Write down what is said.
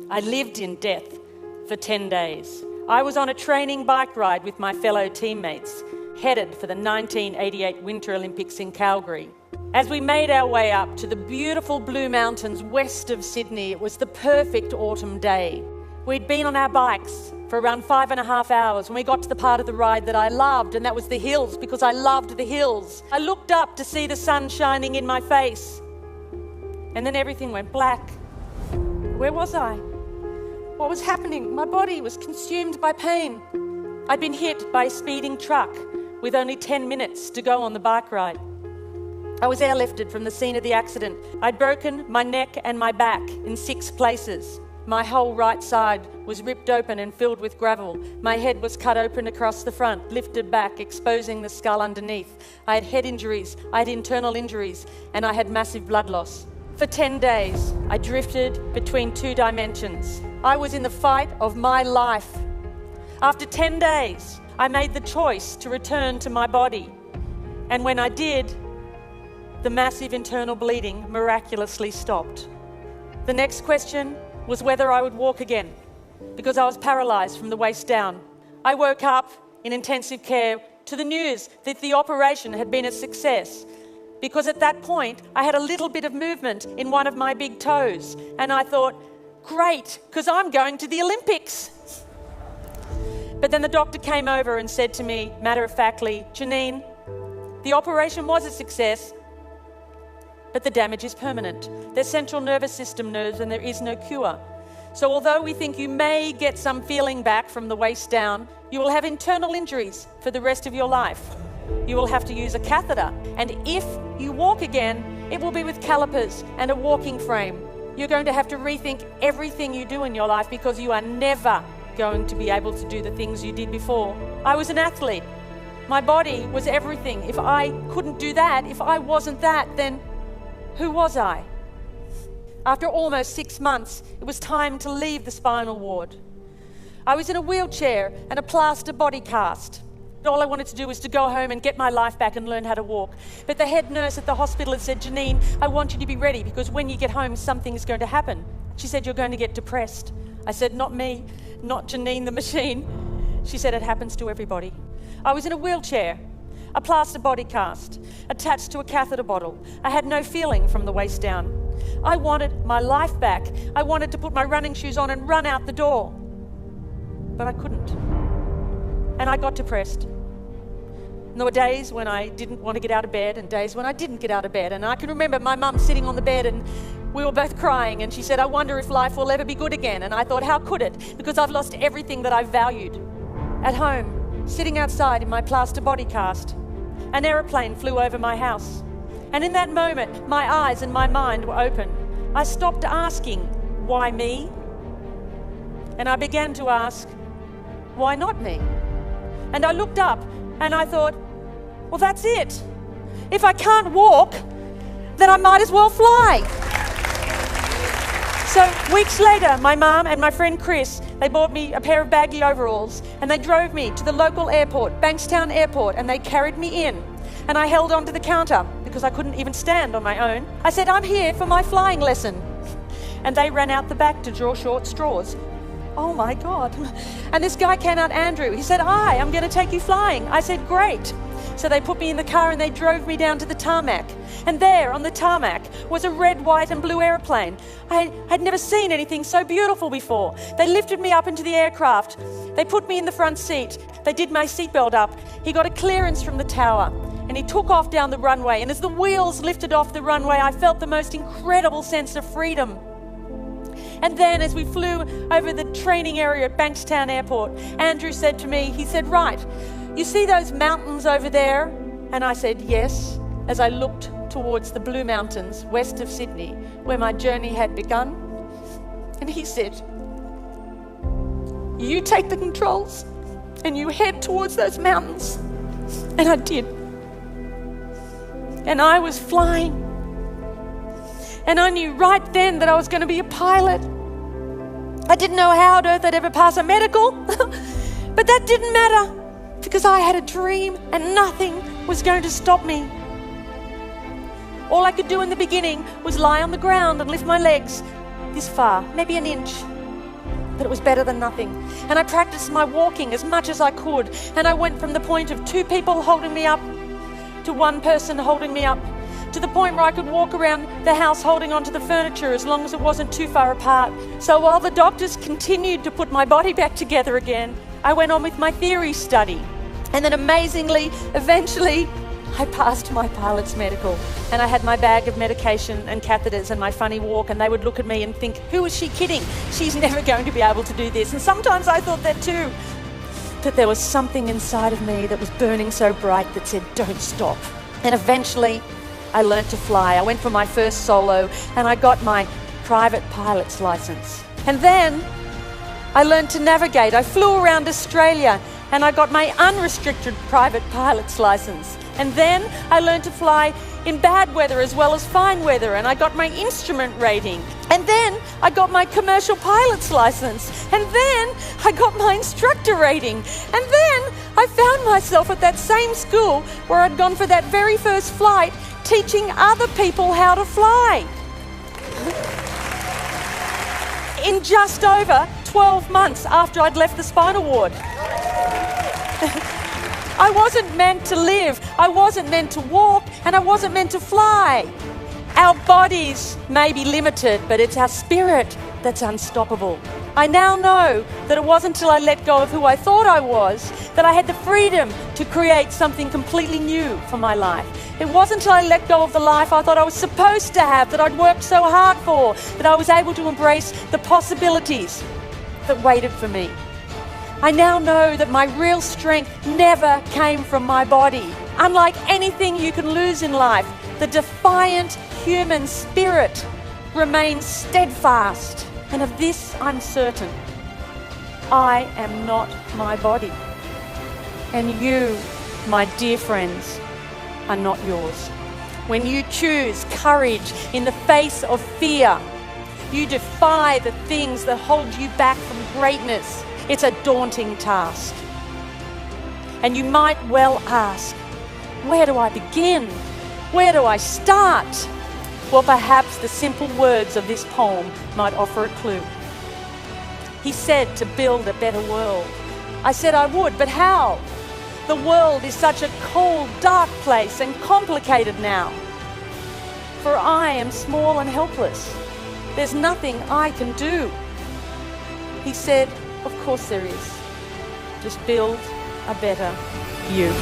I lived in death for 10 days. I was on a training bike ride with my fellow teammates, headed for the 1988 Winter Olympics in Calgary. As we made our way up to the beautiful Blue Mountains west of Sydney, it was the perfect autumn day. We'd been on our bikes for around 5.5 hours when we got to the part of the ride that I loved, and that was the hills, because I loved the hills. I looked up to see the sun shining in my face, and then everything went black. Where was I? What was happening? My body was consumed by pain. I'd been hit by a speeding truck with only 10 minutes to go on the bike ride. I was airlifted from the scene of the accident. I'd broken my neck and my back in 6 places. My whole right side was ripped open and filled with gravel. My head was cut open across the front, lifted back, exposing the skull underneath. I had head injuries, I had internal injuries, and I had massive blood loss. For 10 days, I drifted between 2 dimensions. I was in the fight of my life. After 10 days, I made the choice to return to my body. And when I did, the massive internal bleeding miraculously stopped. The next question was whether I would walk again, because I was paralyzed from the waist down. I woke up in intensive care to the news that the operation had been a success, because at that point I had a little bit of movement in one of my big toes, and I thought, great, because I'm going to the Olympics. But then the doctor came over and said to me, matter-of-factly, Janine, the operation was a success, but the damage is permanent. There's central nervous system nerves and there is no cure. So although we think you may get some feeling back from the waist down, you will have internal injuries for the rest of your life. You will have to use a catheter, and if you walk again, it will be with calipers and a walking frame. You're going to have to rethink everything you do in your life, because you are never going to be able to do the things you did before. I was an athlete. My body was everything. If I couldn't do that, if I wasn't that, then who was I? After almost 6 months, it was time to leave the spinal ward. I was in a wheelchair and a plaster body cast. All I wanted to do was to go home and get my life back and learn how to walk. But the head nurse at the hospital had said, Janine, I want you to be ready, because when you get home, something is going to happen. She said, you're going to get depressed. I said, not me, not Janine the machine. She said, it happens to everybody. I was in a wheelchair, a plaster body cast, attached to a catheter bottle. I had no feeling from the waist down. I wanted my life back. I wanted to put my running shoes on and run out the door. But I couldn't. And I got depressed. And there were days when I didn't want to get out of bed and days when I didn't get out of bed. And I can remember my mum sitting on the bed and we were both crying, and she said, I wonder if life will ever be good again. And I thought, how could it? Because I've lost everything that I valued. At home, sitting outside in my plaster body cast, an aeroplane flew over my house. And in that moment, my eyes and my mind were open. I stopped asking, why me? And I began to ask, why not me? And I looked up and I thought, well, that's it. If I can't walk, then I might as well fly. So weeks later, my mum and my friend Chris, they bought me a pair of baggy overalls and they drove me to the local airport, Bankstown Airport, and they carried me in. And I held onto the counter because I couldn't even stand on my own. I said, I'm here for my flying lesson. And they ran out the back to draw short straws. Oh my God. And this guy came out, Andrew. He said, hi, I'm going to take you flying. I said, great. So they put me in the car and they drove me down to the tarmac. And there on the tarmac was a red, white and blue airplane. I had never seen anything so beautiful before. They lifted me up into the aircraft. They put me in the front seat. They did my seatbelt up. He got a clearance from the tower and he took off down the runway. And as the wheels lifted off the runway, I felt the most incredible sense of freedom. And then as we flew over the training area at Bankstown Airport, Andrew said to me, he said, right, you see those mountains over there? And I said, yes, as I looked towards the Blue Mountains west of Sydney, where my journey had begun. And he said, you take the controls and you head towards those mountains. And I did. And I was flying. And I knew right then that I was going to be a pilot. I didn't know how on earth I'd ever pass a medical, but that didn't matter because I had a dream and nothing was going to stop me. All I could do in the beginning was lie on the ground and lift my legs this far, maybe an inch, but it was better than nothing. And I practiced my walking as much as I could, and I went from the point of 2 people holding me up to 1 person holding me up, to the point where I could walk around the house holding onto the furniture as long as it wasn't too far apart. So while the doctors continued to put my body back together again, I went on with my theory study. And then amazingly, eventually, I passed my pilot's medical, and I had my bag of medication and catheters and my funny walk, and they would look at me and think, who is she kidding? She's never going to be able to do this. And sometimes I thought that too. But there was something inside of me that was burning so bright that said, don't stop. And eventually, I learned to fly. I went for my first solo, and I got my private pilot's license. And then I learned to navigate. I flew around Australia, and I got my unrestricted private pilot's license. And then I learned to fly in bad weather as well as fine weather, and I got my instrument rating. And then I got my commercial pilot's license. And then I got my instructor rating. And then I found myself at that same school where I'd gone for that very first flight, teaching other people how to fly. In just over 12 months after I'd left the spinal ward. I wasn't meant to live, I wasn't meant to walk, and I wasn't meant to fly. Our bodies may be limited, but it's our spirit that's unstoppable. I now know that it wasn't until I let go of who I thought I was that I had the freedom to create something completely new for my life. It wasn't until I let go of the life I thought I was supposed to have, that I'd worked so hard for, that I was able to embrace the possibilities that waited for me. I now know that my real strength never came from my body. Unlike anything you can lose in life, the defiant human spirit remains steadfast. And of this I'm certain. I am not my body. And you, my dear friends, are not yours. When you choose courage in the face of fear, you defy the things that hold you back from greatness. It's a daunting task. And you might well ask, where do I begin? Where do I start? Well, perhaps the simple words of this poem might offer a clue. He said to build a better world. I said I would, but how? The world is such a cold, dark place and complicated now. For I am small and helpless. There's nothing I can do. He said, of course there is. Just build a better you.